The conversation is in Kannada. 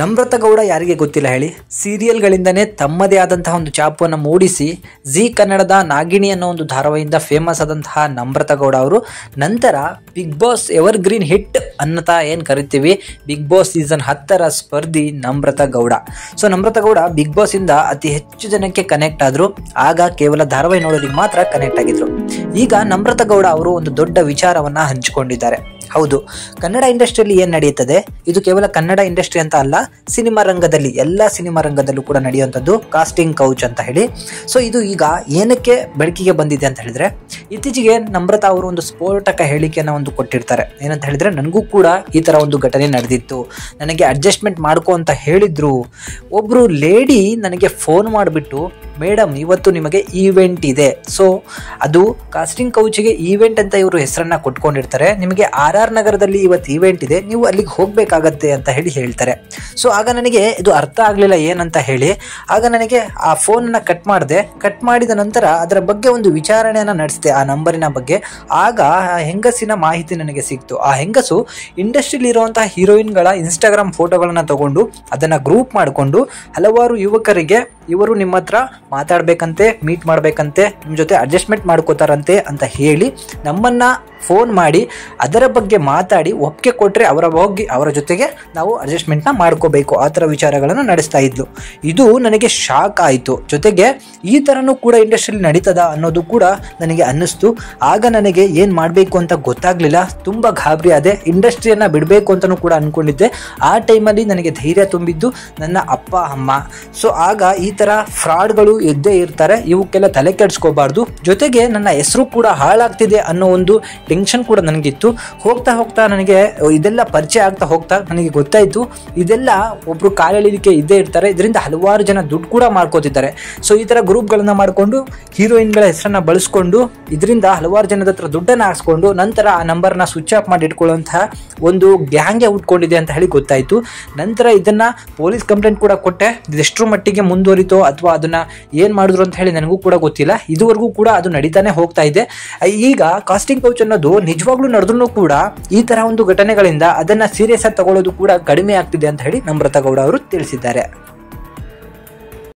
ನಮ್ರತಾ ಗೌಡ ಯಾರಿಗೆ ಗೊತ್ತಿಲ್ಲ ಹೇಳಿ. ಸೀರಿಯಲ್ಗಳಿಂದನೇ ತಮ್ಮದೇ ಆದಂತಹ ಒಂದು ಛಾಪನ್ನು ಮೂಡಿಸಿ ಜಿ ಕನ್ನಡದ ನಾಗಿಣಿ ಅನ್ನೋ ಒಂದು ಧಾರಾವಾಹಿಯಿಂದ ಫೇಮಸ್ ಆದಂತಹ ನಮ್ರತಾ ಗೌಡ ಅವರು ನಂತರ Bigg Boss evergreen hit ಅನ್ನತಾ ಏನು ಕರಿತೀವಿ, ಬಿಗ್ ಬಾಸ್ ಸೀಸನ್ 10ರ ಸ್ಪರ್ಧಿ Namratha Gowda. So Namratha Gowda Bigg Boss ಇಂದ ಅತಿ ಹೆಚ್ಚು ಜನಕ್ಕೆ ಕನೆಕ್ಟ್ ಆದ್ರು. ಆಗ ಕೇವಲ ಧಾರಾವಾಹಿ ನೋಡೋದಕ್ಕೆ ಮಾತ್ರ ಕನೆಕ್ಟ್ ಆಗಿದ್ರು. ಈಗ ನಮ್ರತಾ ಗೌಡ ಅವರು ಒಂದು ದೊಡ್ಡ ವಿಚಾರವನ್ನ ಹಂಚಿಕೊಂಡಿದ್ದಾರೆ. ಹೌದು, ಕನ್ನಡ ಇಂಡಸ್ಟ್ರಿಯಲ್ಲಿ ಏನು ನಡೆಯುತ್ತದೆ, ಇದು ಕೇವಲ ಕನ್ನಡ ಇಂಡಸ್ಟ್ರಿ ಅಂತ ಅಲ್ಲ, ಸಿನಿಮಾ ರಂಗದಲ್ಲಿ ಎಲ್ಲ ಸಿನಿಮಾ ರಂಗದಲ್ಲೂ ಕೂಡ ನಡೆಯುವಂಥದ್ದು ಕಾಸ್ಟಿಂಗ್ ಕೌಚ್ ಅಂತ ಹೇಳಿ. ಸೊ ಇದು ಈಗ ಏನಕ್ಕೆ ಬೆಳಕಿಗೆ ಬಂದಿದೆ ಅಂತ ಹೇಳಿದ್ರೆ, ಇತ್ತೀಚೆಗೆ ನಮ್ರತಾ ಅವರು ಒಂದು ಸ್ಫೋಟಕ ಹೇಳಿಕೆಯನ್ನು ಒಂದು ಕೊಟ್ಟಿರ್ತಾರೆ. ಏನಂತ ಹೇಳಿದ್ರೆ, ನನಗೂ ಕೂಡ ಈ ಥರ ಒಂದು ಘಟನೆ ನಡೆದಿತ್ತು, ನನಗೆ ಅಡ್ಜಸ್ಟ್ಮೆಂಟ್ ಮಾಡ್ಕೊ ಅಂತ ಹೇಳಿದ್ರು. ಒಬ್ಬರು ಲೇಡಿ ನನಗೆ ಫೋನ್ ಮಾಡಿಬಿಟ್ಟು, ಮೇಡಮ್ ಇವತ್ತು ನಿಮಗೆ ಈವೆಂಟ್ ಇದೆ, ಸೊ ಅದು ಕಾಸ್ಟಿಂಗ್ ಕೌಚಿಗೆ ಈವೆಂಟ್ ಅಂತ ಇವರು ಹೆಸರನ್ನ ಕೊಟ್ಕೊಂಡಿರ್ತಾರೆ, ನಿಮಗೆ RR ನಗರದಲ್ಲಿ ಇವತ್ತು ಈವೆಂಟ್ ಇದೆ, ನೀವು ಅಲ್ಲಿಗೆ ಹೋಗಬೇಕಾಗತ್ತೆ ಅಂತ ಹೇಳ್ತಾರೆ. ಸೊ ಆಗ ನನಗೆ ಇದು ಅರ್ಥ ಆಗಲಿಲ್ಲ ಏನಂತ ಹೇಳಿ, ಆಗ ನನಗೆ ಆ ಫೋನನ್ನು ಕಟ್ ಮಾಡಿದೆ. ಕಟ್ ಮಾಡಿದ ನಂತರ ಅದರ ಬಗ್ಗೆ ಒಂದು ವಿಚಾರಣೆಯನ್ನು ನಡೆಸಿದೆ, ಆ ನಂಬರಿನ ಬಗ್ಗೆ. ಆಗ ಆ ಹೆಂಗಸಿನ ಮಾಹಿತಿ ನನಗೆ ಸಿಕ್ತು. ಆ ಹೆಂಗಸು ಇಂಡಸ್ಟ್ರಿಯಲ್ಲಿ ಇರುವಂತಹ ಹೀರೋಯಿನ್ಗಳ ಇನ್ಸ್ಟಾಗ್ರಾಮ್ ಫೋಟೋಗಳನ್ನು ತಗೊಂಡು ಅದನ್ನು ಗ್ರೂಪ್ ಮಾಡಿಕೊಂಡು ಹಲವಾರು ಯುವಕರಿಗೆ ಇವರು ನಿಮ್ಮ ಹತ್ರ ಮಾತಾಡಬೇಕಂತೆ, ಮೀಟ್ ಮಾಡಬೇಕಂತೆ, ನಿಮ್ಮ ಜೊತೆ ಅಡ್ಜಸ್ಟ್ಮೆಂಟ್ ಮಾಡ್ಕೋತಾರಂತೆ ಅಂತ ಹೇಳಿ ನಮ್ಮನ್ನು ಫೋನ್ ಮಾಡಿ ಅದರ ಬಗ್ಗೆ ಮಾತಾಡಿ ಒಪ್ಪಿಗೆ ಕೊಟ್ಟರೆ ಅವರ ಜೊತೆಗೆ ನಾವು ಅಡ್ಜಸ್ಟ್ಮೆಂಟ್ನ ಮಾಡ್ಕೋಬೇಕು, ಆ ಥರ ವಿಚಾರಗಳನ್ನು ನಡೆಸ್ತಾ ಇದ್ಲು. ಇದು ನನಗೆ ಶಾಕ್ ಆಯಿತು. ಜೊತೆಗೆ ಈ ಥರನೂ ಕೂಡ ಇಂಡಸ್ಟ್ರಿಯಲ್ಲಿ ನಡೀತದ ಅನ್ನೋದು ಕೂಡ ನನಗೆ ಅನ್ನಿಸ್ತು. ಆಗ ನನಗೆ ಏನು ಮಾಡಬೇಕು ಅಂತ ಗೊತ್ತಾಗಲಿಲ್ಲ, ತುಂಬ ಗಾಬರಿ ಆದೆ. ಇಂಡಸ್ಟ್ರಿಯನ್ನು ಬಿಡಬೇಕು ಅಂತಲೂ ಕೂಡ ಅಂದ್ಕೊಂಡಿದ್ದೆ. ಆ ಟೈಮಲ್ಲಿ ನನಗೆ ಧೈರ್ಯ ತುಂಬಿದ್ದು ನನ್ನ ಅಪ್ಪ ಅಮ್ಮ. ಸೊ ಆಗ ಈ ಥರ ಫ್ರಾಡ್ಗಳು ಇದ್ದೇ ಇರ್ತಾರೆ, ಇವಕ್ಕೆಲ್ಲ ತಲೆ ಕೆಡಿಸ್ಕೋಬಾರ್ದು. ಜೊತೆಗೆ ನನ್ನ ಹೆಸರು ಕೂಡ ಹಾಳಾಗ್ತಿದೆ ಅನ್ನೋ ಒಂದು ಟೆನ್ಷನ್ ಕೂಡ ನನಗಿತ್ತು. ಹೋಗ್ತಾ ಹೋಗ್ತಾ ನನಗೆ ಇದೆಲ್ಲ ಪರಿಚಯ ಆಗ್ತಾ ಹೋಗ್ತಾ ನನಗೆ ಗೊತ್ತಾಯಿತು, ಇದೆಲ್ಲ ಒಬ್ಬರು ಕಾಲೆಳಿಲಿಕ್ಕೆ ಇದ್ದೇ ಇರ್ತಾರೆ, ಇದರಿಂದ ಹಲವಾರು ಜನ ದುಡ್ಡು ಕೂಡ ಮಾಡ್ಕೋತಿದ್ದಾರೆ. ಸೊ ಈ ಥರ ಗ್ರೂಪ್ಗಳನ್ನು ಮಾಡಿಕೊಂಡು ಹೀರೋಯಿನ್ಗಳ ಹೆಸರನ್ನ ಬಳಸ್ಕೊಂಡು ಇದರಿಂದ ಹಲವಾರು ಜನದ ಹತ್ರ ದುಡ್ಡನ್ನು ಹಾಕ್ಸ್ಕೊಂಡು ನಂತರ ಆ ನಂಬರ್ನ ಸ್ವಿಚ್ ಆಫ್ ಮಾಡಿ ಇಟ್ಕೊಳ್ಳುವಂತಹ ಒಂದು ಗ್ಯಾಂಗೆ ಹುಟ್ಕೊಂಡಿದೆ ಅಂತ ಹೇಳಿ ಗೊತ್ತಾಯಿತು. ನಂತರ ಇದನ್ನು ಪೊಲೀಸ್ ಕಂಪ್ಲೇಂಟ್ ಕೂಡ ಕೊಟ್ಟೆ. ಇದೆಷ್ಟರ ಮಟ್ಟಿಗೆ ಮುಂದುವರಿತೋ ಅಥವಾ ಅದನ್ನು ಏನು ಮಾಡಿದ್ರು ಅಂತ ಹೇಳಿ ನನಗೂ ಕೂಡ ಗೊತ್ತಿಲ್ಲ. ಇದುವರೆಗೂ ಕೂಡ ಅದು ನಡೀತಾನೆ ಹೋಗ್ತಾ ಇದೆ. ಈಗ ಕಾಸ್ಟಿಂಗ್ ಕೌಚ್ ಅನ್ನೋದು ನಿಜವಾಗ್ಲೂ ನಡೆದ್ರೂ ಕೂಡ ಈ ತರ ಒಂದು ಘಟನೆಗಳಿಂದ ಅದನ್ನ ಸೀರಿಯಸ್ ಆಗಿ ತಗೊಳ್ಳೋದು ಕೂಡ ಕಡಿಮೆ ಆಗ್ತಿದೆ ಅಂತ ಹೇಳಿ ನಮ್ರತಾ ಗೌಡ ಅವರು ತಿಳಿಸಿದ್ದಾರೆ.